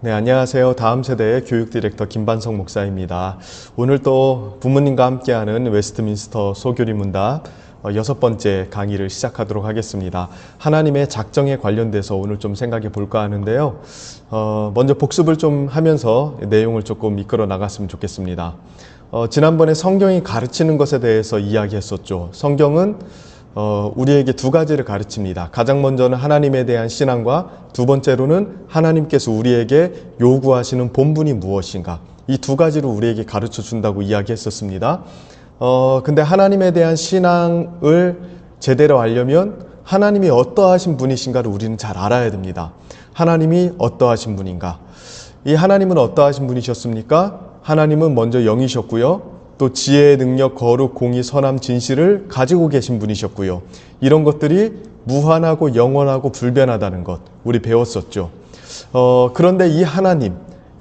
네, 안녕하세요. 다음 세대의 교육 디렉터 김반석 목사입니다. 오늘 또 부모님과 함께하는 웨스트민스터 소교리 문답 6번째 강의를 시작하도록 하겠습니다. 하나님의 작정에 관련돼서 오늘 좀 생각해 볼까 하는데요. 먼저 복습을 좀 하면서 내용을 조금 이끌어 나갔으면 좋겠습니다. 지난번에 성경이 가르치는 것에 대해서 이야기했었죠. 성경은 우리에게 두 가지를 가르칩니다. 가장 먼저는 하나님에 대한 신앙과 두 번째로는 하나님께서 우리에게 요구하시는 본분이 무엇인가, 이 두 가지를 우리에게 가르쳐 준다고 이야기했었습니다. 근데 하나님에 대한 신앙을 제대로 알려면 하나님이 어떠하신 분이신가를 우리는 잘 알아야 됩니다. 하나님이 어떠하신 분인가? 이 하나님은 어떠하신 분이셨습니까? 하나님은 먼저 영이셨고요. 또 지혜, 능력, 거룩, 공의, 선함, 진실을 가지고 계신 분이셨고요. 이런 것들이 무한하고 영원하고 불변하다는 것 우리 배웠었죠. 그런데 이 하나님,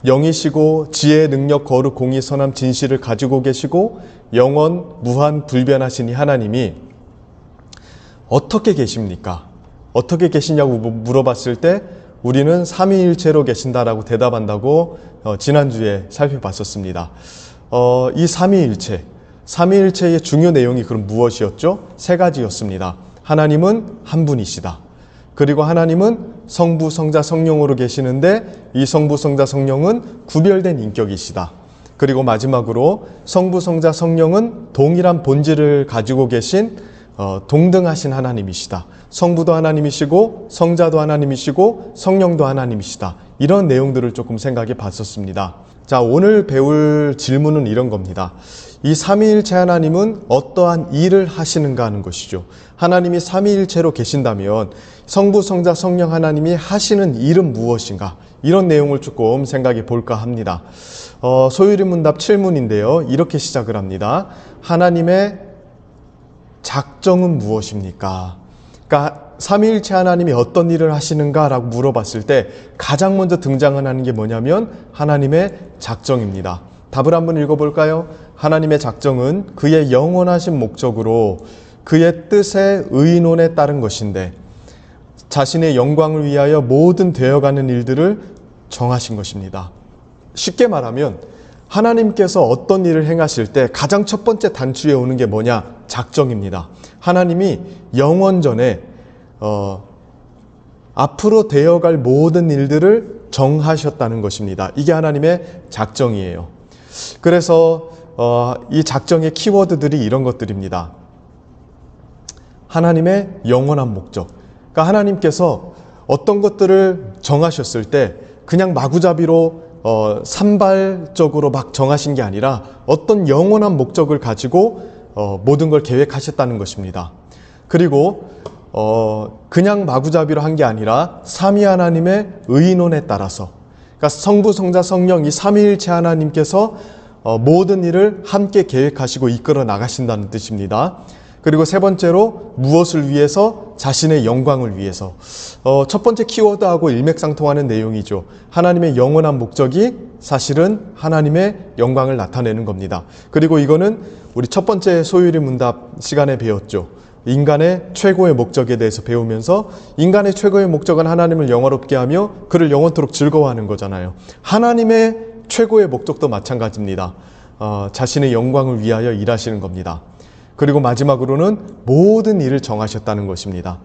영이시고 지혜, 능력, 거룩, 공의, 선함, 진실을 가지고 계시고 영원, 무한, 불변하신 이 하나님이 어떻게 계십니까? 어떻게 계시냐고 물어봤을 때 우리는 삼위일체로 계신다라고 대답한다고 지난주에 살펴봤었습니다. 이 삼위일체의 중요 내용이 그럼 무엇이었죠? 세 가지였습니다. 하나님은 한 분이시다. 그리고 하나님은 성부, 성자, 성령으로 계시는데 이 성부, 성자, 성령은 구별된 인격이시다. 그리고 마지막으로 성부, 성자, 성령은 동일한 본질을 가지고 계신 동등하신 하나님이시다. 성부도 하나님이시고 성자도 하나님이시고 성령도 하나님이시다. 이런 내용들을 조금 생각해 봤었습니다. 자, 오늘 배울 질문은 이런 겁니다. 이 삼위일체 하나님은 어떠한 일을 하시는가 하는 것이죠. 하나님이 삼위일체로 계신다면 성부, 성자, 성령 하나님이 하시는 일은 무엇인가? 이런 내용을 조금 생각해 볼까 합니다. 소유리 문답 7문인데요. 이렇게 시작을 합니다. 하나님의 작정은 무엇입니까? 그러니까 삼위일체 하나님이 어떤 일을 하시는가 라고 물어봤을 때 가장 먼저 등장하는 게 뭐냐면 하나님의 작정입니다. 답을 한번 읽어볼까요? 하나님의 작정은 그의 영원하신 목적으로 그의 뜻의 의논에 따른 것인데 자신의 영광을 위하여 모든 되어가는 일들을 정하신 것입니다. 쉽게 말하면 하나님께서 어떤 일을 행하실 때 가장 첫 번째 단추에 오는 게 뭐냐? 작정입니다. 하나님이 영원전에 앞으로 되어갈 모든 일들을 정하셨다는 것입니다. 이게 하나님의 작정이에요. 그래서 이 작정의 키워드들이 이런 것들입니다. 하나님의 영원한 목적. 그러니까 하나님께서 어떤 것들을 정하셨을 때 그냥 마구잡이로 산발적으로 막 정하신 게 아니라 어떤 영원한 목적을 가지고 모든 걸 계획하셨다는 것입니다. 그리고 그냥 마구잡이로 한 게 아니라 삼위 하나님의 의논에 따라서, 그러니까 성부, 성자, 성령 이 삼위일체 하나님께서 모든 일을 함께 계획하시고 이끌어 나가신다는 뜻입니다. 그리고 세 번째로 무엇을 위해서? 자신의 영광을 위해서. 첫 번째 키워드하고 일맥상통하는 내용이죠. 하나님의 영원한 목적이 사실은 하나님의 영광을 나타내는 겁니다. 그리고 이거는 우리 첫 번째 소유리 문답 시간에 배웠죠. 인간의 최고의 목적에 대해서 배우면서 인간의 최고의 목적은 하나님을 영화롭게 하며 그를 영원토록 즐거워하는 거잖아요. 하나님의 최고의 목적도 마찬가지입니다. 자신의 영광을 위하여 일하시는 겁니다. 그리고 마지막으로는 모든 일을 정하셨다는 것입니다.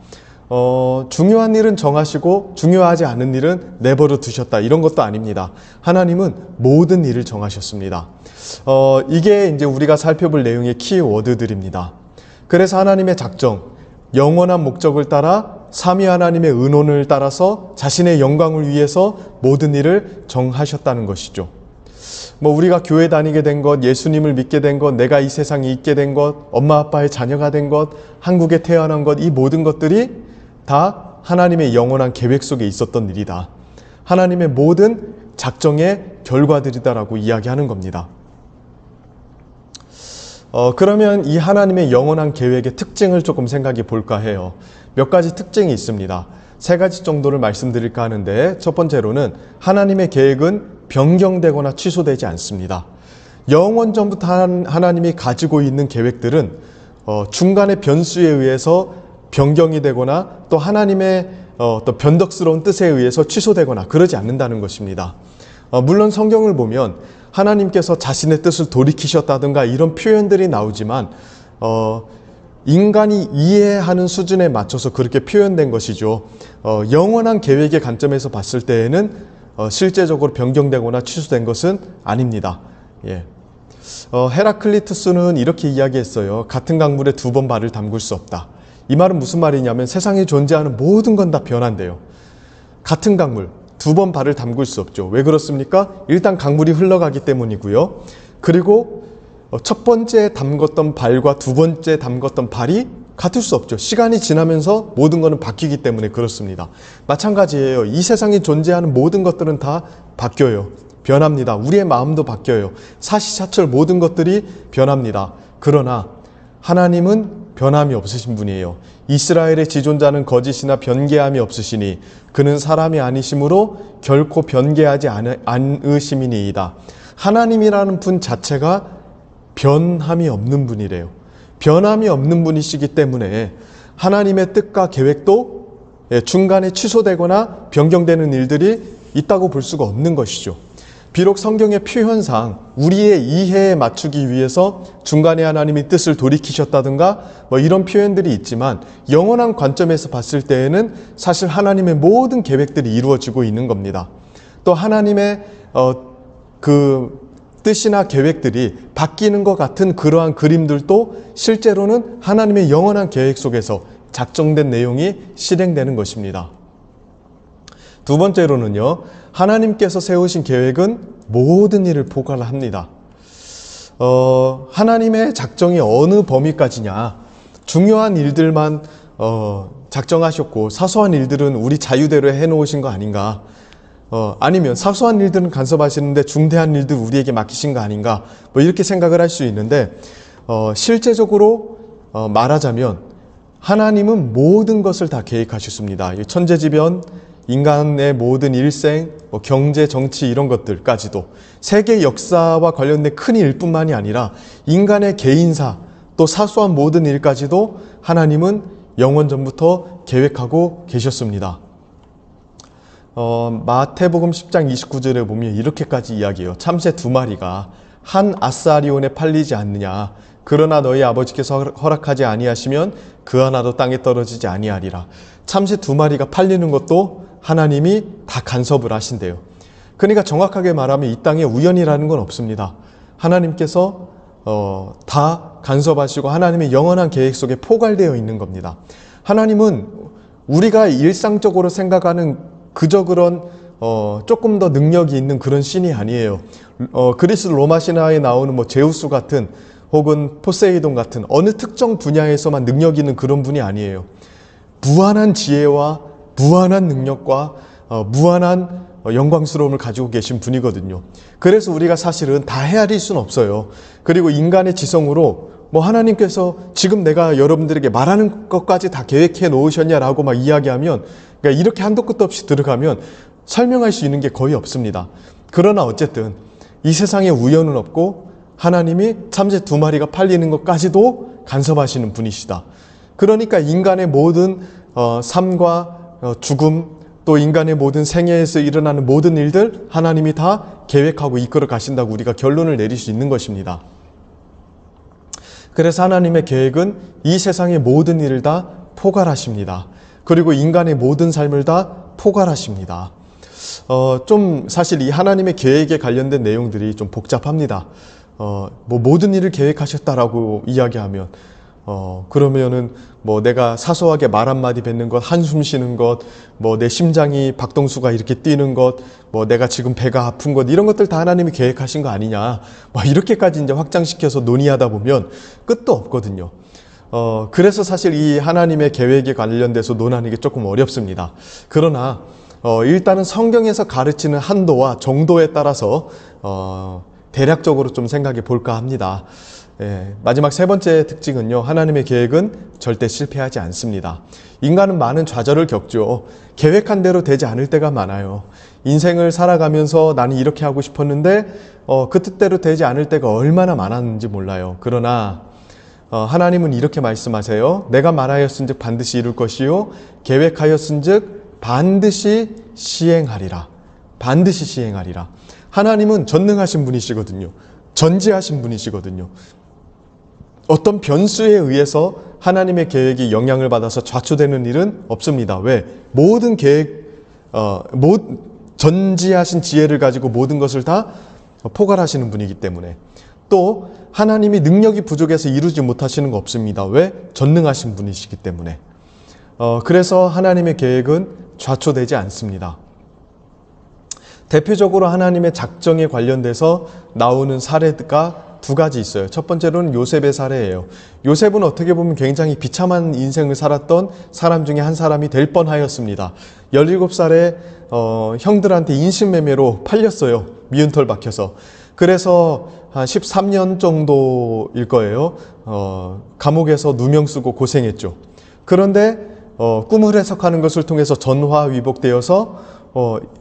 중요한 일은 정하시고 중요하지 않은 일은 내버려 두셨다, 이런 것도 아닙니다. 하나님은 모든 일을 정하셨습니다. 이게 이제 우리가 살펴볼 내용의 키워드들입니다. 그래서 하나님의 작정, 영원한 목적을 따라 삼위 하나님의 의논을 따라서 자신의 영광을 위해서 모든 일을 정하셨다는 것이죠. 우리가 교회 다니게 된 것, 예수님을 믿게 된 것, 내가 이 세상에 있게 된 것, 엄마 아빠의 자녀가 된 것, 한국에 태어난 것, 이 모든 것들이 다 하나님의 영원한 계획 속에 있었던 일이다. 하나님의 모든 작정의 결과들이다라고 이야기하는 겁니다. 그러면 이 하나님의 영원한 계획의 특징을 조금 생각해 볼까 해요. 몇 가지 특징이 있습니다. 세 가지 정도를 말씀드릴까 하는데, 첫 번째로는 하나님의 계획은 변경되거나 취소되지 않습니다. 영원전부터 하나님이 가지고 있는 계획들은 중간의 변수에 의해서 변경이 되거나 또 하나님의 또 변덕스러운 뜻에 의해서 취소되거나 그러지 않는다는 것입니다. 물론 성경을 보면 하나님께서 자신의 뜻을 돌이키셨다든가 이런 표현들이 나오지만 인간이 이해하는 수준에 맞춰서 그렇게 표현된 것이죠. 영원한 계획의 관점에서 봤을 때에는 실제적으로 변경되거나 취소된 것은 아닙니다. 예. 헤라클리투스는 이렇게 이야기했어요. 같은 강물에 두 번 발을 담글 수 없다. 이 말은 무슨 말이냐면 세상에 존재하는 모든 건 다 변한대요. 같은 강물 두 번 발을 담글 수 없죠. 왜 그렇습니까? 일단 강물이 흘러가기 때문이고요. 그리고 첫 번째 담궜던 발과 두 번째 담궜던 발이 같을 수 없죠. 시간이 지나면서 모든 것은 바뀌기 때문에 그렇습니다. 마찬가지예요. 이 세상에 존재하는 모든 것들은 다 바뀌어요. 변합니다. 우리의 마음도 바뀌어요. 사시사철 모든 것들이 변합니다. 그러나 하나님은 변함이 없으신 분이에요. 이스라엘의 지존자는 거짓이나 변개함이 없으시니 그는 사람이 아니심으로 결코 변개하지 않으심이니이다. 하나님이라는 분 자체가 변함이 없는 분이래요. 변함이 없는 분이시기 때문에 하나님의 뜻과 계획도 중간에 취소되거나 변경되는 일들이 있다고 볼 수가 없는 것이죠. 비록 성경의 표현상 우리의 이해에 맞추기 위해서 중간에 하나님이 뜻을 돌이키셨다든가 이런 표현들이 있지만 영원한 관점에서 봤을 때에는 사실 하나님의 모든 계획들이 이루어지고 있는 겁니다. 또 하나님의 그 뜻이나 계획들이 바뀌는 것 같은 그러한 그림들도 실제로는 하나님의 영원한 계획 속에서 작정된 내용이 실행되는 것입니다. 두 번째로는요, 하나님께서 세우신 계획은 모든 일을 포괄합니다. 하나님의 작정이 어느 범위까지냐, 중요한 일들만 작정하셨고 사소한 일들은 우리 자유대로 해놓으신 거 아닌가, 아니면 사소한 일들은 간섭하시는데 중대한 일들 우리에게 맡기신 거 아닌가, 이렇게 생각을 할 수 있는데 실제적으로 말하자면 하나님은 모든 것을 다 계획하셨습니다. 천재지변, 인간의 모든 일생, 경제, 정치 이런 것들까지도 세계 역사와 관련된 큰 일뿐만이 아니라 인간의 개인사 또 사소한 모든 일까지도 하나님은 영원 전부터 계획하고 계셨습니다. 마태복음 10장 29절에 보면 이렇게까지 이야기해요. 참새 두 마리가 한 아스아리온에 팔리지 않느냐. 그러나 너희 아버지께서 허락하지 아니하시면 그 하나도 땅에 떨어지지 아니하리라. 참새 두 마리가 팔리는 것도 하나님이 다 간섭을 하신대요. 그러니까 정확하게 말하면 이 땅에 우연이라는 건 없습니다. 하나님께서 다 간섭하시고 하나님의 영원한 계획 속에 포괄되어 있는 겁니다. 하나님은 우리가 일상적으로 생각하는 그저 그런 조금 더 능력이 있는 그런 신이 아니에요. 그리스 로마 신화에 나오는 제우스 같은 혹은 포세이돈 같은 어느 특정 분야에서만 능력이 있는 그런 분이 아니에요. 무한한 지혜와 무한한 능력과 무한한 영광스러움을 가지고 계신 분이거든요. 그래서 우리가 사실은 다 헤아릴 수는 없어요. 그리고 인간의 지성으로 하나님께서 지금 내가 여러분들에게 말하는 것까지 다 계획해 놓으셨냐라고 막 이야기하면, 그러니까 이렇게 한도 끝도 없이 들어가면 설명할 수 있는 게 거의 없습니다. 그러나 어쨌든 이 세상에 우연은 없고 하나님이 참새 두 마리가 팔리는 것까지도 간섭하시는 분이시다. 그러니까 인간의 모든 삶과 죽음, 또 인간의 모든 생애에서 일어나는 모든 일들 하나님이 다 계획하고 이끌어 가신다고 우리가 결론을 내릴 수 있는 것입니다. 그래서 하나님의 계획은 이 세상의 모든 일을 다 포괄하십니다. 그리고 인간의 모든 삶을 다 포괄하십니다. 좀 사실 이 하나님의 계획에 관련된 내용들이 좀 복잡합니다. 모든 일을 계획하셨다라고 이야기하면 그러면은 내가 사소하게 말 한마디 뱉는 것, 한숨 쉬는 것, 내 심장이 박동수가 이렇게 뛰는 것, 내가 지금 배가 아픈 것, 이런 것들 다 하나님이 계획하신 거 아니냐, 이렇게까지 이제 확장시켜서 논의하다 보면 끝도 없거든요. 그래서 사실 이 하나님의 계획에 관련돼서 논하는 게 조금 어렵습니다. 그러나 일단은 성경에서 가르치는 한도와 정도에 따라서 대략적으로 좀 생각해 볼까 합니다. 마지막 세 번째 특징은요, 하나님의 계획은 절대 실패하지 않습니다. 인간은 많은 좌절을 겪죠. 계획한 대로 되지 않을 때가 많아요. 인생을 살아가면서 나는 이렇게 하고 싶었는데 그 뜻대로 되지 않을 때가 얼마나 많았는지 몰라요. 그러나 하나님은 이렇게 말씀하세요. 내가 말하였은즉 반드시 이룰 것이요 계획하였은즉 반드시 시행하리라. 반드시 시행하리라. 하나님은 전능하신 분이시거든요. 전지하신 분이시거든요. 어떤 변수에 의해서 하나님의 계획이 영향을 받아서 좌초되는 일은 없습니다. 왜? 모든 계획, 전지하신 지혜를 가지고 모든 것을 다 포괄하시는 분이기 때문에. 또 하나님이 능력이 부족해서 이루지 못하시는 거 없습니다. 왜? 전능하신 분이시기 때문에. 그래서 하나님의 계획은 좌초되지 않습니다. 대표적으로 하나님의 작정에 관련돼서 나오는 사례가 두 가지 있어요. 첫 번째로는 요셉의 사례예요. 요셉은 어떻게 보면 굉장히 비참한 인생을 살았던 사람 중에 한 사람이 될 뻔하였습니다. 17살에 형들한테 인신매매로 팔렸어요. 미운털 박혀서. 그래서 한 13년 정도일 거예요. 감옥에서 누명 쓰고 고생했죠. 그런데 꿈을 해석하는 것을 통해서 전화위복되어서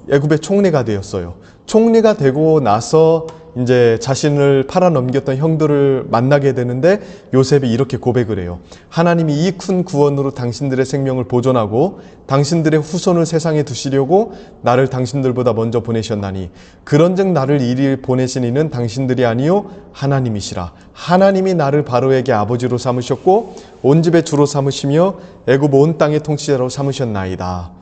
애굽의 총리가 되었어요. 총리가 되고 나서 이제 자신을 팔아넘겼던 형들을 만나게 되는데 요셉이 이렇게 고백을 해요. 하나님이 이 큰 구원으로 당신들의 생명을 보존하고 당신들의 후손을 세상에 두시려고 나를 당신들보다 먼저 보내셨나니 그런즉 나를 이리 보내신 이는 당신들이 아니요 하나님이시라. 하나님이 나를 바로에게 아버지로 삼으셨고 온 집의 주로 삼으시며 애굽 온 땅의 통치자로 삼으셨나이다.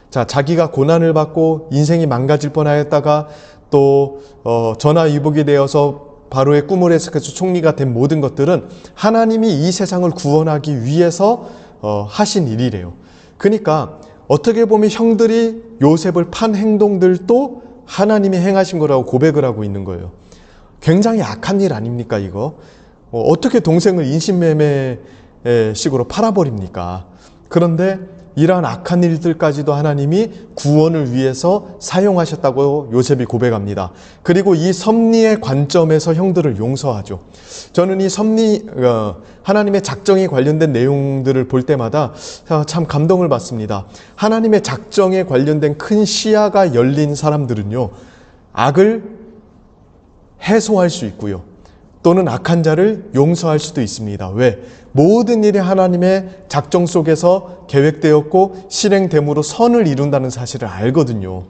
자, 자기가 고난을 받고 인생이 망가질 뻔하였다가 또 전화위복이 되어서 바로의 꿈을 해석해서 총리가 된 모든 것들은 하나님이 이 세상을 구원하기 위해서 하신 일이래요. 그러니까 어떻게 보면 형들이 요셉을 판 행동들도 하나님이 행하신 거라고 고백을 하고 있는 거예요. 굉장히 악한 일 아닙니까 이거? 어떻게 동생을 인신매매 식으로 팔아버립니까? 그런데 이러한 악한 일들까지도 하나님이 구원을 위해서 사용하셨다고 요셉이 고백합니다. 그리고 이 섭리의 관점에서 형들을 용서하죠. 저는 이 섭리, 하나님의 작정에 관련된 내용들을 볼 때마다 참 감동을 받습니다. 하나님의 작정에 관련된 큰 시야가 열린 사람들은요, 악을 해소할 수 있고요. 또는 악한 자를 용서할 수도 있습니다. 왜? 모든 일이 하나님의 작정 속에서 계획되었고 실행됨으로 선을 이룬다는 사실을 알거든요.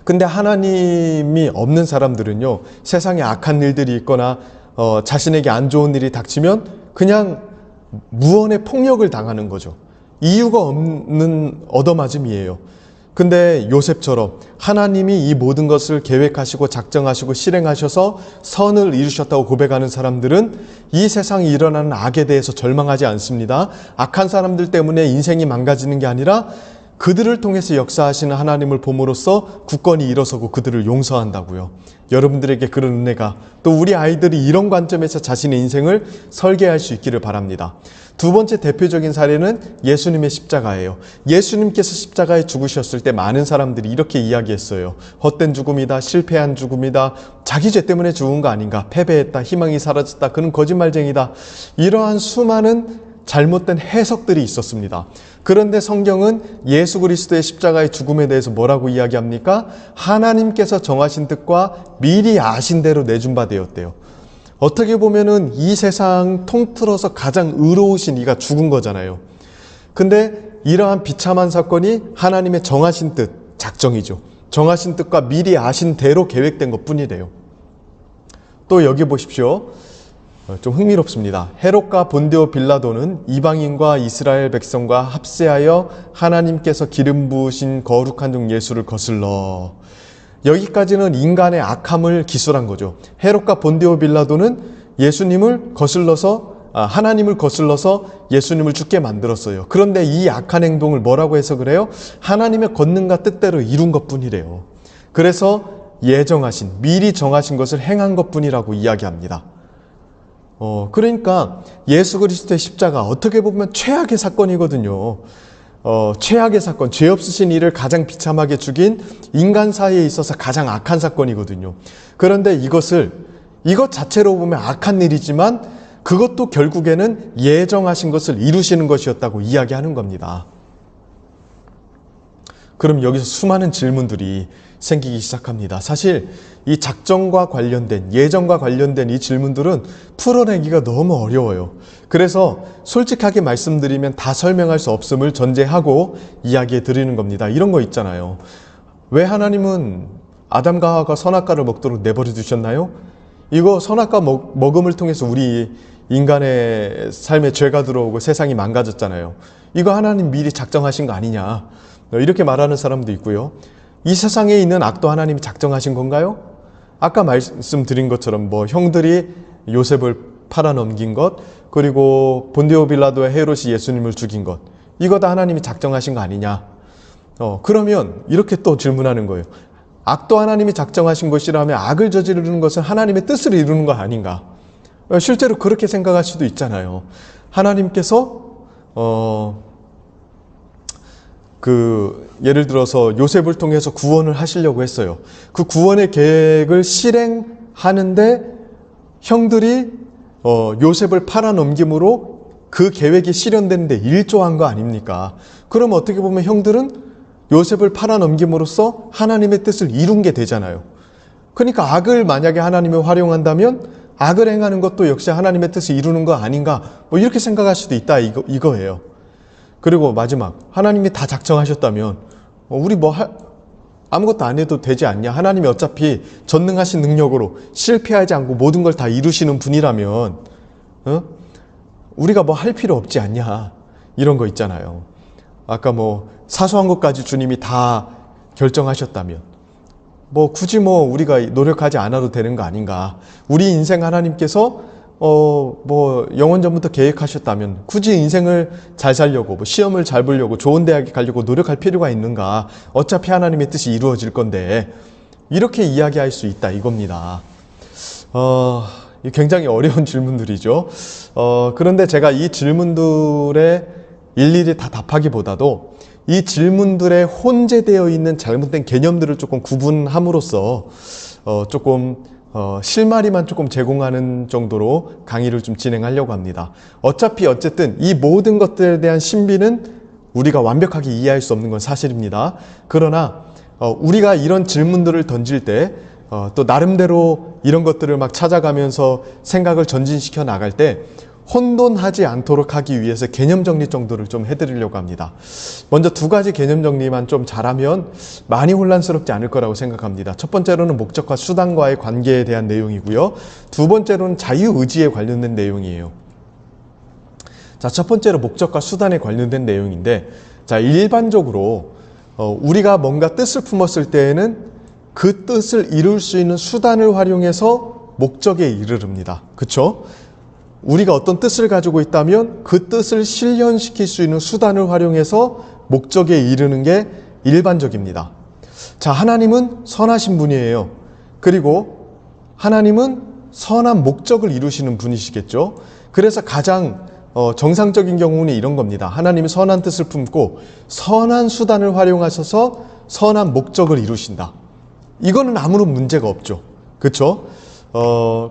근데 하나님이 없는 사람들은요, 세상에 악한 일들이 있거나 자신에게 안 좋은 일이 닥치면 그냥 무언의 폭력을 당하는 거죠. 이유가 없는 얻어맞음이에요. 근데 요셉처럼 하나님이 이 모든 것을 계획하시고 작정하시고 실행하셔서 선을 이루셨다고 고백하는 사람들은 이 세상에 일어나는 악에 대해서 절망하지 않습니다. 악한 사람들 때문에 인생이 망가지는 게 아니라 그들을 통해서 역사하시는 하나님을 봄으로써 굳건히 일어서고 그들을 용서한다고요. 여러분들에게 그런 은혜가, 또 우리 아이들이 이런 관점에서 자신의 인생을 설계할 수 있기를 바랍니다. 두 번째 대표적인 사례는 예수님의 십자가예요. 예수님께서 십자가에 죽으셨을 때 많은 사람들이 이렇게 이야기했어요. 헛된 죽음이다, 실패한 죽음이다, 자기 죄 때문에 죽은 거 아닌가, 패배했다, 희망이 사라졌다, 그는 거짓말쟁이다. 이러한 수많은 잘못된 해석들이 있었습니다. 그런데 성경은 예수 그리스도의 십자가의 죽음에 대해서 뭐라고 이야기합니까? 하나님께서 정하신 뜻과 미리 아신 대로 내준 바 되었대요. 어떻게 보면은 이 세상 통틀어서 가장 의로우신 이가 죽은 거잖아요. 근데 이러한 비참한 사건이 하나님의 정하신 뜻, 작정이죠. 정하신 뜻과 미리 아신 대로 계획된 것 뿐이래요. 또 여기 보십시오. 좀 흥미롭습니다. 헤롯과 본디오 빌라도는 이방인과 이스라엘 백성과 합세하여 하나님께서 기름 부으신 거룩한 종 예수를 거슬러. 여기까지는 인간의 악함을 기술한 거죠. 헤롯과 본디오 빌라도는 예수님을 거슬러서, 하나님을 거슬러서 예수님을 죽게 만들었어요. 그런데 이 악한 행동을 뭐라고 해석을 해요? 하나님의 권능과 뜻대로 이룬 것 뿐이래요. 그래서 예정하신, 미리 정하신 것을 행한 것 뿐이라고 이야기합니다. 그러니까 예수 그리스도의 십자가 어떻게 보면 최악의 사건이거든요. 최악의 사건, 죄 없으신 이를 가장 비참하게 죽인 인간 사이에 있어서 가장 악한 사건이거든요. 그런데 이것 자체로 보면 악한 일이지만 그것도 결국에는 예정하신 것을 이루시는 것이었다고 이야기하는 겁니다. 그럼 여기서 수많은 질문들이 생기기 시작합니다. 사실 이 작정과 관련된, 예정과 관련된 이 질문들은 풀어내기가 너무 어려워요. 그래서 솔직하게 말씀드리면 다 설명할 수 없음을 전제하고 이야기해 드리는 겁니다. 이런 거 있잖아요. 왜 하나님은 아담과 하와가 선악과를 먹도록 내버려 두셨나요? 이거 선악과 먹음을 통해서 우리 인간의 삶에 죄가 들어오고 세상이 망가졌잖아요. 이거 하나님 미리 작정하신 거 아니냐, 이렇게 말하는 사람도 있고요. 이 세상에 있는 악도 하나님이 작정하신 건가요? 아까 말씀드린 것처럼 뭐 형들이 요셉을 팔아넘긴 것, 그리고 본디오 빌라도와 헤롯이 예수님을 죽인 것, 이거 다 하나님이 작정하신 거 아니냐. 그러면 이렇게 또 질문하는 거예요. 악도 하나님이 작정하신 것이라면 악을 저지르는 것은 하나님의 뜻을 이루는 거 아닌가? 실제로 그렇게 생각할 수도 있잖아요. 하나님께서 예를 들어서 요셉을 통해서 구원을 하시려고 했어요. 그 구원의 계획을 실행하는데 형들이 요셉을 팔아넘김으로 그 계획이 실현되는데 일조한 거 아닙니까? 그럼 어떻게 보면 형들은 요셉을 팔아넘김으로써 하나님의 뜻을 이룬 게 되잖아요. 그러니까 악을 만약에 하나님이 활용한다면 악을 행하는 것도 역시 하나님의 뜻을 이루는 거 아닌가, 뭐 이렇게 생각할 수도 있다, 이거예요. 그리고 마지막, 하나님이 다 작정하셨다면 우리 아무것도 안 해도 되지 않냐? 하나님이 어차피 전능하신 능력으로 실패하지 않고 모든 걸 다 이루시는 분이라면 우리가 뭐 할 필요 없지 않냐? 이런 거 있잖아요. 아까 뭐 사소한 것까지 주님이 다 결정하셨다면 굳이 우리가 노력하지 않아도 되는 거 아닌가? 우리 인생 하나님께서 영원 전부터 계획하셨다면 굳이 인생을 잘 살려고, 시험을 잘 보려고, 좋은 대학에 가려고 노력할 필요가 있는가? 어차피 하나님의 뜻이 이루어질 건데, 이렇게 이야기할 수 있다, 이겁니다. 굉장히 어려운 질문들이죠. 그런데 제가 이 질문들에 일일이 다 답하기보다도 이 질문들에 혼재되어 있는 잘못된 개념들을 조금 구분함으로써 조금 실마리만 조금 제공하는 정도로 강의를 좀 진행하려고 합니다. 어쨌든 이 모든 것들에 대한 신비는 우리가 완벽하게 이해할 수 없는 건 사실입니다. 그러나 우리가 이런 질문들을 던질 때 또 나름대로 이런 것들을 막 찾아가면서 생각을 전진시켜 나갈 때 혼돈하지 않도록 하기 위해서 개념 정리 정도를 좀 해드리려고 합니다. 먼저 두 가지 개념 정리만 좀 잘하면 많이 혼란스럽지 않을 거라고 생각합니다. 첫 번째로는 목적과 수단과의 관계에 대한 내용이고요. 두 번째로는 자유의지에 관련된 내용이에요. 자, 첫 번째로 목적과 수단에 관련된 내용인데, 자, 일반적으로 우리가 뭔가 뜻을 품었을 때에는 그 뜻을 이룰 수 있는 수단을 활용해서 목적에 이르릅니다. 그렇죠? 우리가 어떤 뜻을 가지고 있다면 그 뜻을 실현시킬 수 있는 수단을 활용해서 목적에 이르는 게 일반적입니다. 자, 하나님은 선하신 분이에요. 그리고 하나님은 선한 목적을 이루시는 분이시겠죠. 그래서 가장 정상적인 경우는 이런 겁니다. 하나님이 선한 뜻을 품고 선한 수단을 활용하셔서 선한 목적을 이루신다. 이거는 아무런 문제가 없죠. 그렇죠?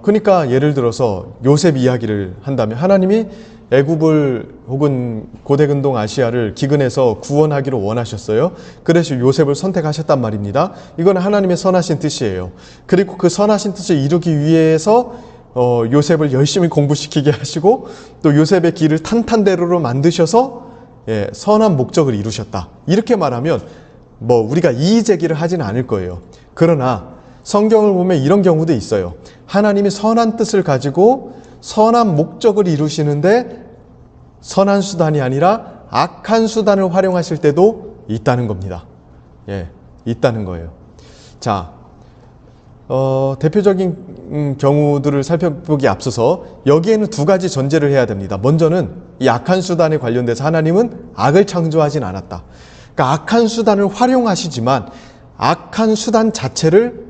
그러니까 예를 들어서 요셉 이야기를 한다면 하나님이 애굽을 혹은 고대근동 아시아를 기근해서 구원하기로 원하셨어요. 그래서 요셉을 선택하셨단 말입니다. 이건 하나님의 선하신 뜻이에요. 그리고 그 선하신 뜻을 이루기 위해서 요셉을 열심히 공부시키게 하시고 또 요셉의 길을 탄탄대로로 만드셔서 선한 목적을 이루셨다. 이렇게 말하면 우리가 이의제기를 하지는 않을 거예요. 그러나 성경을 보면 이런 경우도 있어요. 하나님이 선한 뜻을 가지고 선한 목적을 이루시는데 선한 수단이 아니라 악한 수단을 활용하실 때도 있다는 겁니다. 있다는 거예요. 자, 대표적인 경우들을 살펴보기 앞서서 여기에는 두 가지 전제를 해야 됩니다. 먼저는 이 악한 수단에 관련돼서 하나님은 악을 창조하진 않았다. 그러니까 악한 수단을 활용하시지만 악한 수단 자체를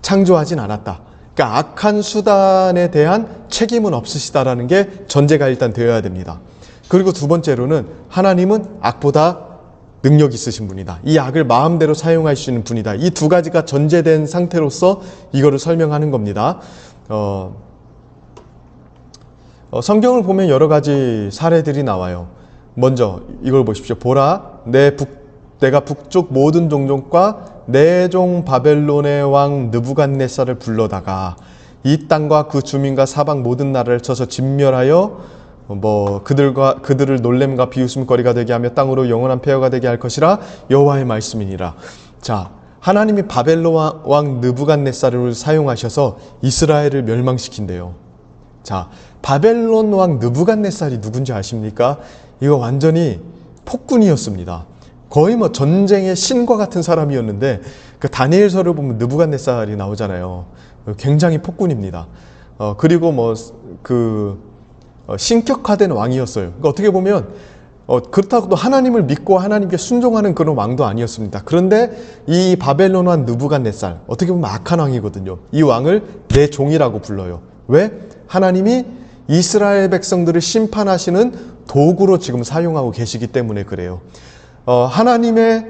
창조하진 않았다. 그러니까 악한 수단에 대한 책임은 없으시다라는 게 전제가 일단 되어야 됩니다. 그리고 두 번째로는 하나님은 악보다 능력 있으신 분이다. 이 악을 마음대로 사용할 수 있는 분이다. 이 두 가지가 전제된 상태로서 이거를 설명하는 겁니다. 성경을 보면 여러 가지 사례들이 나와요. 먼저 이걸 보십시오. 보라, 내가 북쪽 모든 종족과 내 종 바벨론의 왕 느부갓네살을 불러다가 이 땅과 그 주민과 사방 모든 나라를 쳐서 진멸하여 그들을 놀램과 비웃음거리가 되게 하며 땅으로 영원한 폐허가 되게 할 것이라 여호와의 말씀이니라. 자, 하나님이 바벨론 왕 느부갓네살을 사용하셔서 이스라엘을 멸망시킨대요. 자, 바벨론 왕 느부갓네살이 누군지 아십니까? 이거 완전히 폭군이었습니다. 거의 뭐 전쟁의 신과 같은 사람이었는데 그 다니엘서를 보면 느부갓네살이 나오잖아요. 굉장히 폭군입니다. 그리고 뭐 신격화된 왕이었어요. 그러니까 어떻게 보면 그렇다고 또 하나님을 믿고 하나님께 순종하는 그런 왕도 아니었습니다. 그런데 이 바벨론 왕 느부갓네살, 어떻게 보면 악한 왕이거든요. 이 왕을 내 종이라고 불러요. 왜? 하나님이 이스라엘 백성들을 심판하시는 도구로 지금 사용하고 계시기 때문에 그래요. 하나님의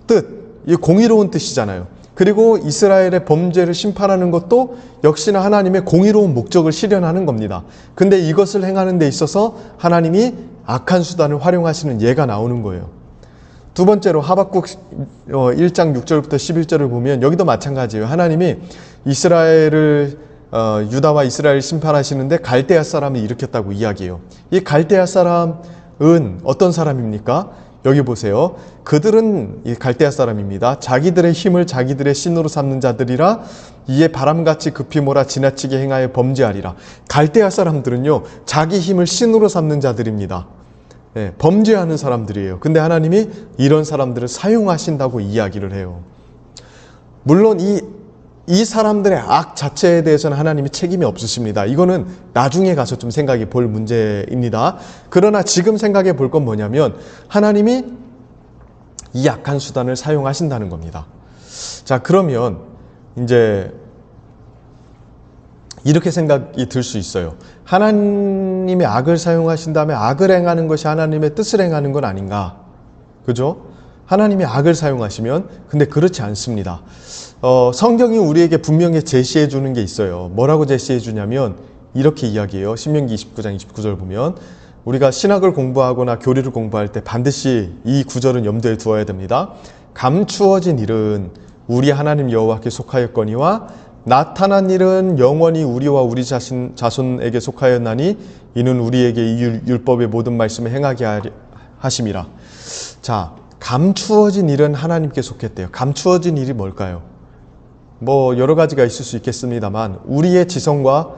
뜻, 이 공의로운 뜻이잖아요. 그리고 이스라엘의 범죄를 심판하는 것도 역시나 하나님의 공의로운 목적을 실현하는 겁니다. 근데 이것을 행하는 데 있어서 하나님이 악한 수단을 활용하시는 예가 나오는 거예요. 두 번째로 하박국 1장 6절부터 11절을 보면 여기도 마찬가지예요. 하나님이 이스라엘을 유다와 이스라엘 심판하시는데 갈대아 사람이 일으켰다고 이야기해요. 이 갈대아 사람은 어떤 사람입니까? 여기 보세요. 그들은 이 갈대아 사람입니다. 자기들의 힘을 자기들의 신으로 삼는 자들이라 이에 바람같이 급히 몰아 지나치게 행하여 범죄하리라. 갈대아 사람들은요, 자기 힘을 신으로 삼는 자들입니다. 네, 범죄하는 사람들이에요. 근데 하나님이 이런 사람들을 사용하신다고 이야기를 해요. 물론 이 사람들의 악 자체에 대해서는 하나님이 책임이 없으십니다. 이거는 나중에 가서 좀 생각해 볼 문제입니다. 그러나 지금 생각해 볼 건 뭐냐면 하나님이 이 악한 수단을 사용하신다는 겁니다. 자, 그러면 이제 이렇게 생각이 들 수 있어요. 하나님이 악을 사용하신 다음에 악을 행하는 것이 하나님의 뜻을 행하는 건 아닌가? 그죠? 하나님이 악을 사용하시면, 근데 그렇지 않습니다. 성경이 우리에게 분명히 제시해 주는 게 있어요. 뭐라고 제시해 주냐면 이렇게 이야기해요. 신명기 29장 29절 보면 우리가 신학을 공부하거나 교리를 공부할 때 반드시 이 구절은 염두에 두어야 됩니다. 감추어진 일은 우리 하나님 여호와께 속하였거니와 나타난 일은 영원히 우리와 우리 자손에게 속하였나니 이는 우리에게 이 율법의 모든 말씀을 행하게 하심이라. 자, 감추어진 일은 하나님께 속했대요. 감추어진 일이 뭘까요? 뭐 여러 가지가 있을 수 있겠습니다만 우리의 지성과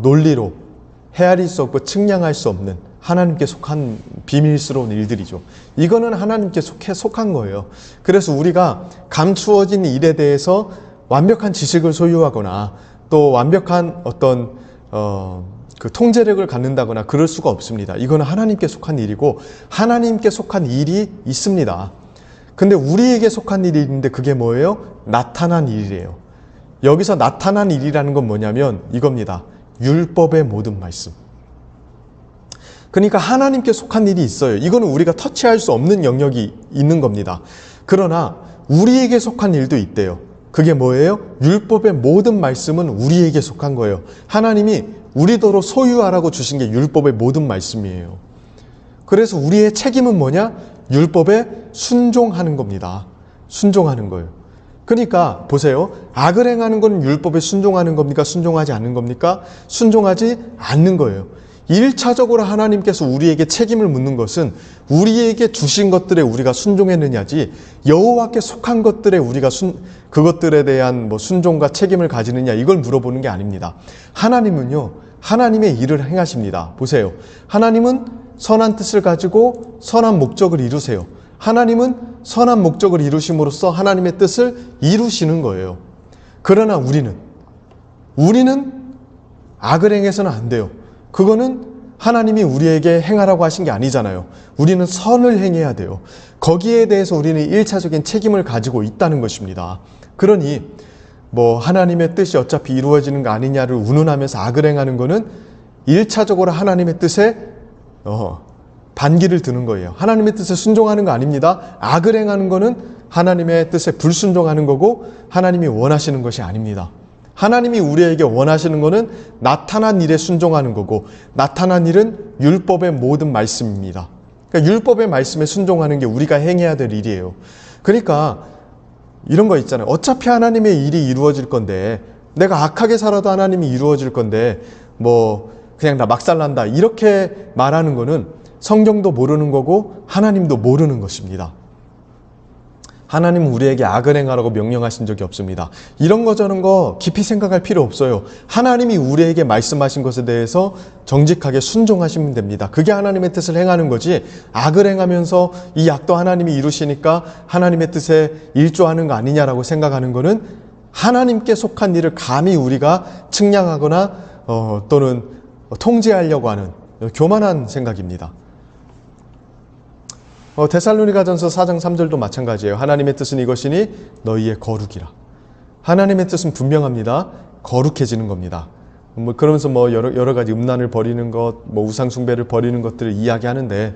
논리로 헤아릴 수 없고 측량할 수 없는 하나님께 속한 비밀스러운 일들이죠. 이거는 하나님께 속한 거예요. 그래서 우리가 감추어진 일에 대해서 완벽한 지식을 소유하거나 또 완벽한 어떤 그 통제력을 갖는다거나 그럴 수가 없습니다. 이거는 하나님께 속한 일이고 하나님께 속한 일이 있습니다. 근데 우리에게 속한 일이 있는데 그게 뭐예요? 나타난 일이에요. 여기서 나타난 일이라는 건 뭐냐면 이겁니다. 율법의 모든 말씀. 그러니까 하나님께 속한 일이 있어요. 이거는 우리가 터치할 수 없는 영역이 있는 겁니다. 그러나 우리에게 속한 일도 있대요. 그게 뭐예요? 율법의 모든 말씀은 우리에게 속한 거예요. 하나님이 우리더러 소유하라고 주신 게 율법의 모든 말씀이에요. 그래서 우리의 책임은 뭐냐? 율법에 순종하는 겁니다. 순종하는 거예요. 그러니까 보세요. 악을 행하는 건 율법에 순종하는 겁니까? 순종하지 않는 겁니까? 순종하지 않는 거예요. 1차적으로 하나님께서 우리에게 책임을 묻는 것은 우리에게 주신 것들에 우리가 순종했느냐지 여호와께 속한 것들에 우리가 그것들에 대한 뭐 순종과 책임을 가지느냐 이걸 물어보는 게 아닙니다. 하나님은요, 하나님의 일을 행하십니다. 보세요. 하나님은 선한 뜻을 가지고 선한 목적을 이루세요. 하나님은 선한 목적을 이루심으로써 하나님의 뜻을 이루시는 거예요. 그러나 우리는 악을 행해서는 안 돼요. 그거는 하나님이 우리에게 행하라고 하신 게 아니잖아요. 우리는 선을 행해야 돼요. 거기에 대해서 우리는 1차적인 책임을 가지고 있다는 것입니다. 그러니 뭐 하나님의 뜻이 어차피 이루어지는 거 아니냐를 운운하면서 악을 행하는 거는 1차적으로 하나님의 뜻에 반기를 드는 거예요. 하나님의 뜻에 순종하는 거 아닙니다. 악을 행하는 거는 하나님의 뜻에 불순종하는 거고 하나님이 원하시는 것이 아닙니다. 하나님이 우리에게 원하시는 것은 나타난 일에 순종하는 거고 나타난 일은 율법의 모든 말씀입니다. 그러니까 율법의 말씀에 순종하는 게 우리가 행해야 될 일이에요. 그러니까 이런 거 있잖아요. 어차피 하나님의 일이 이루어질 건데 내가 악하게 살아도 하나님이 이루어질 건데 뭐 그냥 나 막살난다 이렇게 말하는 거는 성경도 모르는 거고 하나님도 모르는 것입니다. 하나님은 우리에게 악을 행하라고 명령하신 적이 없습니다. 이런 거 저런 거 깊이 생각할 필요 없어요. 하나님이 우리에게 말씀하신 것에 대해서 정직하게 순종하시면 됩니다. 그게 하나님의 뜻을 행하는 거지, 악을 행하면서 이 악도 하나님이 이루시니까 하나님의 뜻에 일조하는 거 아니냐라고 생각하는 거는 하나님께 속한 일을 감히 우리가 측량하거나 또는 통제하려고 하는 교만한 생각입니다. 데살로니가전서 4장 3절도 마찬가지예요. 하나님의 뜻은 이것이니 너희의 거룩이라. 하나님의 뜻은 분명합니다. 거룩해지는 겁니다. 그러면서 여러 가지 음란을 버리는 것, 우상 숭배를 버리는 것들을 이야기하는데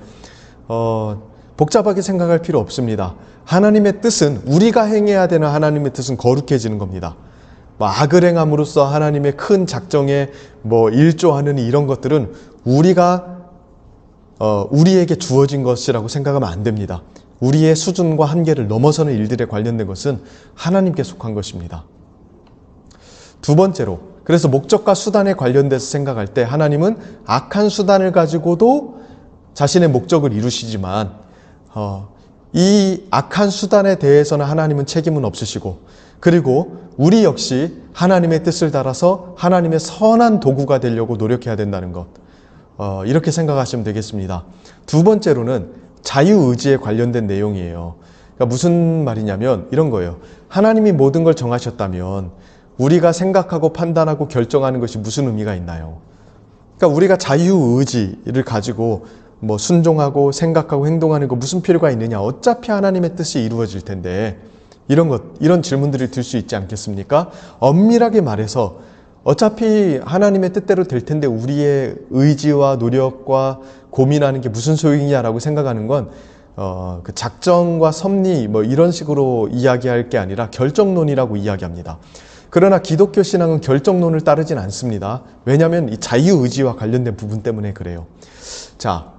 복잡하게 생각할 필요 없습니다. 하나님의 뜻은, 우리가 행해야 되는 하나님의 뜻은 거룩해지는 겁니다. 악을 행함으로써 하나님의 큰 작정에 일조하는 이런 것들은 우리에게 주어진 것이라고 생각하면 안 됩니다. 우리의 수준과 한계를 넘어서는 일들에 관련된 것은 하나님께 속한 것입니다. 두 번째로, 그래서 목적과 수단에 관련돼서 생각할 때 하나님은 악한 수단을 가지고도 자신의 목적을 이루시지만 이 악한 수단에 대해서는 하나님은 책임은 없으시고, 그리고 우리 역시 하나님의 뜻을 따라서 하나님의 선한 도구가 되려고 노력해야 된다는 것, 이렇게 생각하시면 되겠습니다. 두 번째로는 자유의지에 관련된 내용이에요. 그러니까 무슨 말이냐면 이런 거예요. 하나님이 모든 걸 정하셨다면 우리가 생각하고 판단하고 결정하는 것이 무슨 의미가 있나요? 그러니까 우리가 자유의지를 가지고 순종하고 생각하고 행동하는 거 무슨 필요가 있느냐? 어차피 하나님의 뜻이 이루어질 텐데, 이런 질문들이 들 수 있지 않겠습니까? 엄밀하게 말해서 어차피 하나님의 뜻대로 될 텐데 우리의 의지와 노력과 고민하는 게 무슨 소용이냐라고 생각하는 건 그 작정과 섭리 이런 식으로 이야기할 게 아니라 결정론이라고 이야기합니다. 그러나 기독교 신앙은 결정론을 따르진 않습니다. 왜냐하면 이 자유의지와 관련된 부분 때문에 그래요. 자,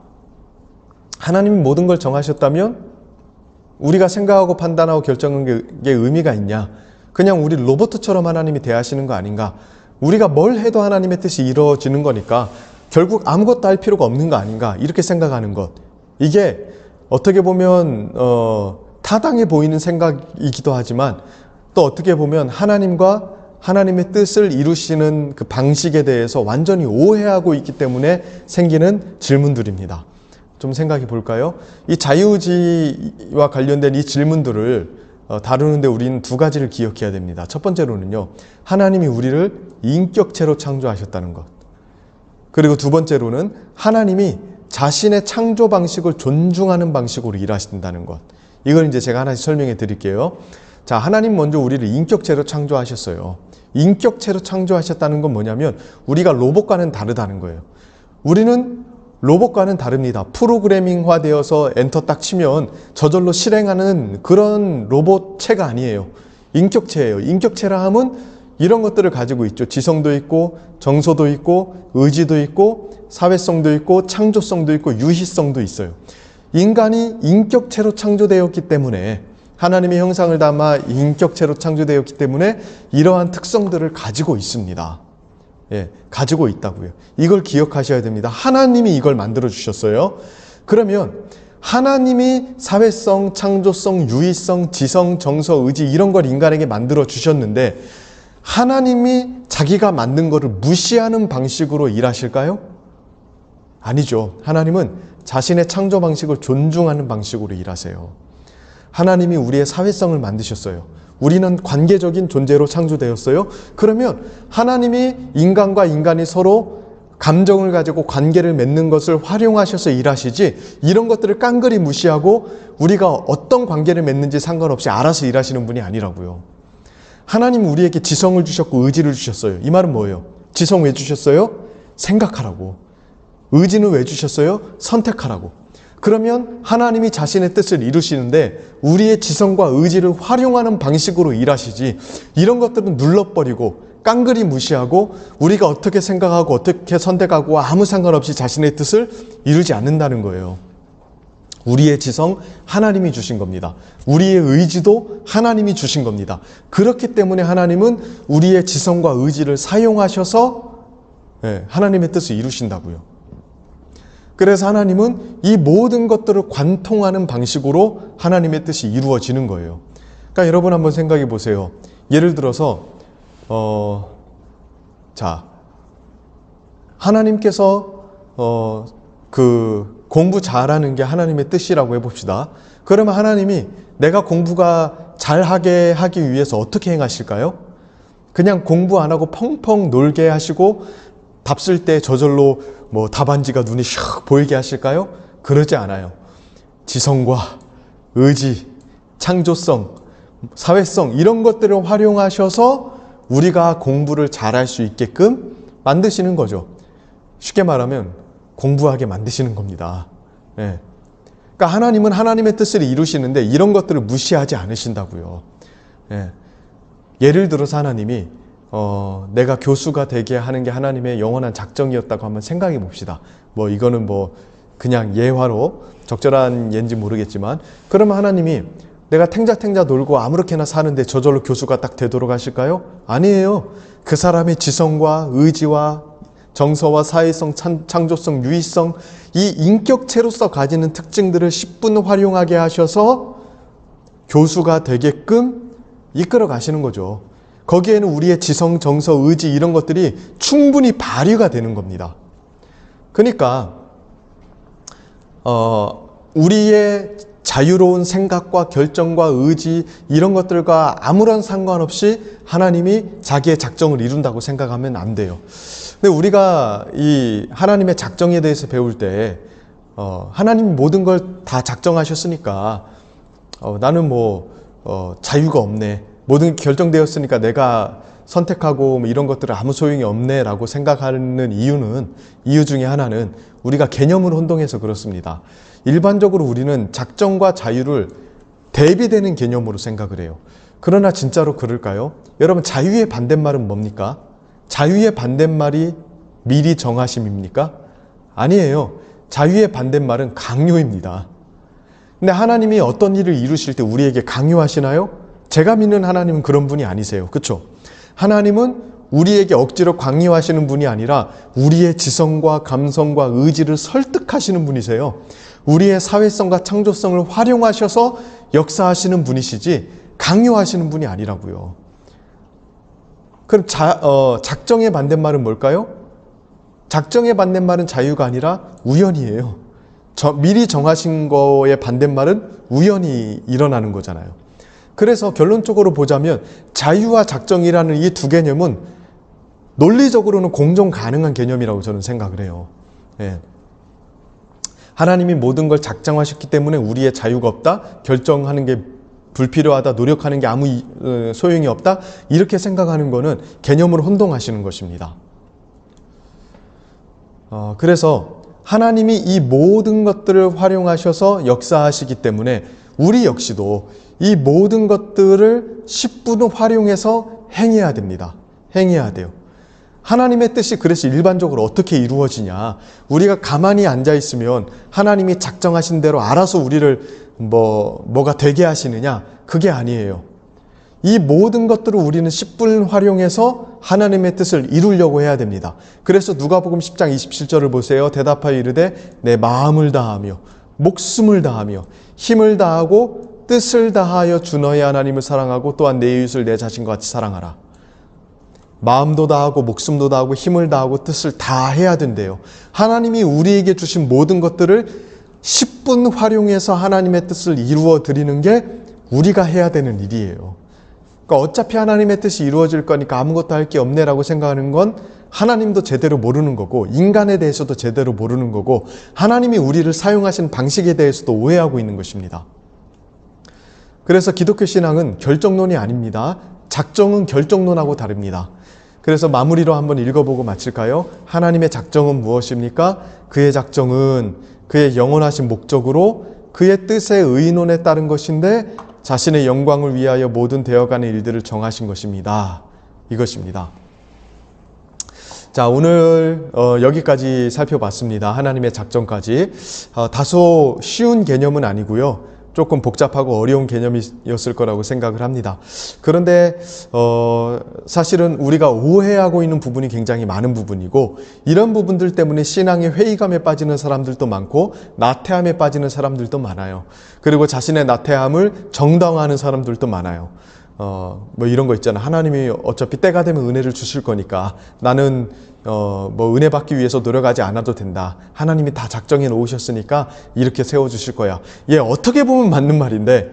하나님이 모든 걸 정하셨다면 우리가 생각하고 판단하고 결정하는 게 의미가 있냐? 그냥 우리 로봇처럼 하나님이 대하시는 거 아닌가? 우리가 뭘 해도 하나님의 뜻이 이루어지는 거니까 결국 아무것도 할 필요가 없는 거 아닌가? 이렇게 생각하는 것. 이게 어떻게 보면 타당해 보이는 생각이기도 하지만 또 어떻게 보면 하나님과 하나님의 뜻을 이루시는 그 방식에 대해서 완전히 오해하고 있기 때문에 생기는 질문들입니다. 좀 생각해 볼까요? 이 자유의지와 관련된 이 질문들을 다루는데 우리는 두 가지를 기억해야 됩니다. 첫 번째로는요, 하나님이 우리를 인격체로 창조하셨다는 것. 그리고 두 번째로는 하나님이 자신의 창조 방식을 존중하는 방식으로 일하신다는 것. 이걸 이제 제가 하나씩 설명해 드릴게요. 자, 하나님 먼저 우리를 인격체로 창조하셨어요. 인격체로 창조하셨다는 건 뭐냐면 우리가 로봇과는 다르다는 거예요. 우리는 로봇과는 다릅니다. 프로그래밍화 되어서 엔터 딱 치면 저절로 실행하는 그런 로봇체가 아니에요. 인격체예요. 인격체라 함은 이런 것들을 가지고 있죠. 지성도 있고 정서도 있고 의지도 있고 사회성도 있고 창조성도 있고 유희성도 있어요. 인간이 인격체로 창조되었기 때문에, 하나님의 형상을 담아 인격체로 창조되었기 때문에 이러한 특성들을 가지고 있습니다. 가지고 있다고요. 이걸 기억하셔야 됩니다. 하나님이 이걸 만들어 주셨어요. 그러면 하나님이 사회성, 창조성, 유희성, 지성, 정서, 의지 이런 걸 인간에게 만들어 주셨는데 하나님이 자기가 만든 거를 무시하는 방식으로 일하실까요? 아니죠. 하나님은 자신의 창조 방식을 존중하는 방식으로 일하세요. 하나님이 우리의 사회성을 만드셨어요. 우리는 관계적인 존재로 창조되었어요. 그러면 하나님이 인간과 인간이 서로 감정을 가지고 관계를 맺는 것을 활용하셔서 일하시지, 이런 것들을 깡그리 무시하고 우리가 어떤 관계를 맺는지 상관없이 알아서 일하시는 분이 아니라고요. 하나님 우리에게 지성을 주셨고 의지를 주셨어요. 이 말은 뭐예요? 지성 왜 주셨어요? 생각하라고. 의지는 왜 주셨어요? 선택하라고. 그러면 하나님이 자신의 뜻을 이루시는데 우리의 지성과 의지를 활용하는 방식으로 일하시지, 이런 것들은 눌러버리고 깡그리 무시하고 우리가 어떻게 생각하고 어떻게 선택하고 아무 상관없이 자신의 뜻을 이루지 않는다는 거예요. 우리의 지성 하나님이 주신 겁니다. 우리의 의지도 하나님이 주신 겁니다. 그렇기 때문에 하나님은 우리의 지성과 의지를 사용하셔서 하나님의 뜻을 이루신다고요. 그래서 하나님은 이 모든 것들을 관통하는 방식으로 하나님의 뜻이 이루어지는 거예요. 그러니까 여러분 한번 생각해 보세요. 예를 들어서 하나님께서 그 공부 잘하는 게 하나님의 뜻이라고 해봅시다. 그러면 하나님이 내가 공부가 잘하게 하기 위해서 어떻게 행하실까요? 그냥 공부 안 하고 펑펑 놀게 하시고 답 쓸 때 저절로 뭐 답안지가 눈에 샥 보이게 하실까요? 그러지 않아요. 지성과 의지, 창조성, 사회성 이런 것들을 활용하셔서 우리가 공부를 잘할 수 있게끔 만드시는 거죠. 쉽게 말하면 공부하게 만드시는 겁니다. 예. 그러니까 하나님은 하나님의 뜻을 이루시는데 이런 것들을 무시하지 않으신다고요. 예. 예를 들어서 하나님이 내가 교수가 되게 하는 게 하나님의 영원한 작정이었다고 한번 생각해 봅시다. 뭐 이거는 뭐 그냥 예화로 적절한 예인지 모르겠지만 그러면 하나님이 내가 탱자탱자 놀고 아무렇게나 사는데 저절로 교수가 딱 되도록 하실까요? 아니에요. 그 사람의 지성과 의지와 정서와 사회성, 창조성, 유의성 이 인격체로서 가지는 특징들을 10분 활용하게 하셔서 교수가 되게끔 이끌어 가시는 거죠. 거기에는 우리의 지성, 정서, 의지 이런 것들이 충분히 발휘가 되는 겁니다. 그러니까 우리의 자유로운 생각과 결정과 의지 이런 것들과 아무런 상관없이 하나님이 자기의 작정을 이룬다고 생각하면 안 돼요. 근데 우리가 이 하나님의 작정에 대해서 배울 때 하나님이 모든 걸 다 작정하셨으니까 나는 자유가 없네. 모든 게 결정되었으니까 내가 선택하고 이런 것들은 아무 소용이 없네 라고 생각하는 이유 중에 하나는 우리가 개념을 혼동해서 그렇습니다. 일반적으로 우리는 작정과 자유를 대비되는 개념으로 생각을 해요. 그러나 진짜로 그럴까요? 여러분 자유의 반대말은 뭡니까? 자유의 반대말이 미리 정하심입니까? 아니에요. 자유의 반대말은 강요입니다. 근데 하나님이 어떤 일을 이루실 때 우리에게 강요하시나요? 제가 믿는 하나님은 그런 분이 아니세요. 그렇죠? 하나님은 우리에게 억지로 강요하시는 분이 아니라 우리의 지성과 감성과 의지를 설득하시는 분이세요. 우리의 사회성과 창조성을 활용하셔서 역사하시는 분이시지 강요하시는 분이 아니라고요. 그럼 작정의 반대말은 뭘까요? 작정의 반대말은 자유가 아니라 우연이에요. 미리 정하신 거의 반대말은 우연히 일어나는 거잖아요. 그래서 결론적으로 보자면 자유와 작정이라는 이 두 개념은 논리적으로는 공존 가능한 개념이라고 저는 생각을 해요. 예. 하나님이 모든 걸 작정하셨기 때문에 우리의 자유가 없다, 결정하는 게 불필요하다, 노력하는 게 아무 소용이 없다 이렇게 생각하는 거는 개념을 혼동하시는 것입니다. 그래서 하나님이 이 모든 것들을 활용하셔서 역사하시기 때문에 우리 역시도 이 모든 것들을 10분 활용해서 행해야 됩니다. 행해야 돼요. 하나님의 뜻이 그래서 일반적으로 어떻게 이루어지냐. 우리가 가만히 앉아있으면 하나님이 작정하신 대로 알아서 우리를 뭐가 되게 하시느냐. 그게 아니에요. 이 모든 것들을 우리는 10분 활용해서 하나님의 뜻을 이루려고 해야 됩니다. 그래서 누가복음 10장 27절을 보세요. 대답하여 이르되 내 마음을 다하며 목숨을 다하며 힘을 다하고 뜻을 다하여 주 너의 하나님을 사랑하고 또한 내 이웃을 내 자신과 같이 사랑하라. 마음도 다하고 목숨도 다하고 힘을 다하고 뜻을 다 해야 된대요. 하나님이 우리에게 주신 모든 것들을 10분 활용해서 하나님의 뜻을 이루어 드리는 게 우리가 해야 되는 일이에요. 그러니까 어차피 하나님의 뜻이 이루어질 거니까 아무것도 할 게 없네라고 생각하는 건 하나님도 제대로 모르는 거고 인간에 대해서도 제대로 모르는 거고 하나님이 우리를 사용하신 방식에 대해서도 오해하고 있는 것입니다. 그래서 기독교 신앙은 결정론이 아닙니다. 작정은 결정론하고 다릅니다. 그래서 마무리로 한번 읽어보고 마칠까요? 하나님의 작정은 무엇입니까? 그의 작정은 그의 영원하신 목적으로 그의 뜻의 의논에 따른 것인데 자신의 영광을 위하여 모든 되어가는 일들을 정하신 것입니다. 이것입니다. 자, 오늘 여기까지 살펴봤습니다. 하나님의 작정까지. 다소 쉬운 개념은 아니고요. 조금 복잡하고 어려운 개념이었을 거라고 생각을 합니다. 그런데 사실은 우리가 오해하고 있는 부분이 굉장히 많은 부분이고, 이런 부분들 때문에 신앙의 회의감에 빠지는 사람들도 많고 나태함에 빠지는 사람들도 많아요. 그리고 자신의 나태함을 정당화하는 사람들도 많아요. 뭐 이런 거 있잖아. 하나님이 어차피 때가 되면 은혜를 주실 거니까 나는 뭐 은혜 받기 위해서 노력하지 않아도 된다. 하나님이 다 작정해 놓으셨으니까 이렇게 세워 주실 거야. 예, 어떻게 보면 맞는 말인데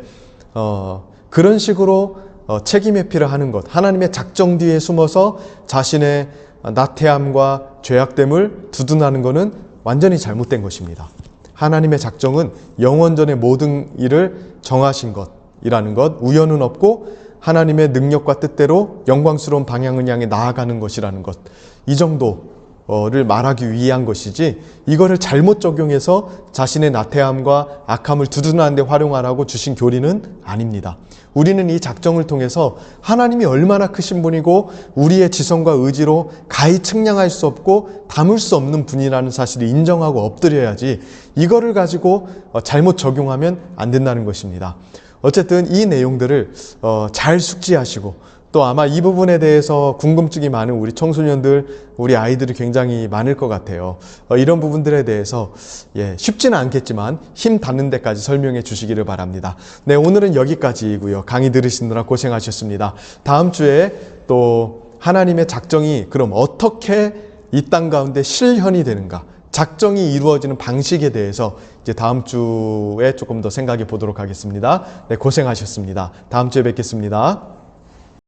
그런 식으로 책임 회피를 하는 것, 하나님의 작정 뒤에 숨어서 자신의 나태함과 죄악됨을 두둔하는 것은 완전히 잘못된 것입니다. 하나님의 작정은 영원전의 모든 일을 정하신 것이라는 것, 우연은 없고 하나님의 능력과 뜻대로 영광스러운 방향을 향해 나아가는 것이라는 것, 이 정도를 말하기 위한 것이지, 이거를 잘못 적용해서 자신의 나태함과 악함을 두둔하는 데 활용하라고 주신 교리는 아닙니다. 우리는 이 작정을 통해서 하나님이 얼마나 크신 분이고 우리의 지성과 의지로 가히 측량할 수 없고 담을 수 없는 분이라는 사실을 인정하고 엎드려야지, 이거를 가지고 잘못 적용하면 안 된다는 것입니다. 어쨌든 이 내용들을 잘 숙지하시고, 또 아마 이 부분에 대해서 궁금증이 많은 우리 청소년들, 우리 아이들이 굉장히 많을 것 같아요. 이런 부분들에 대해서 쉽지는 않겠지만 힘 닿는 데까지 설명해 주시기를 바랍니다. 네, 오늘은 여기까지이고요. 강의 들으시느라 고생하셨습니다. 다음 주에 또 하나님의 작정이 그럼 어떻게 이 땅 가운데 실현이 되는가, 작정이 이루어지는 방식에 대해서 이제 다음 주에 조금 더 생각해 보도록 하겠습니다. 네, 고생하셨습니다. 다음 주에 뵙겠습니다.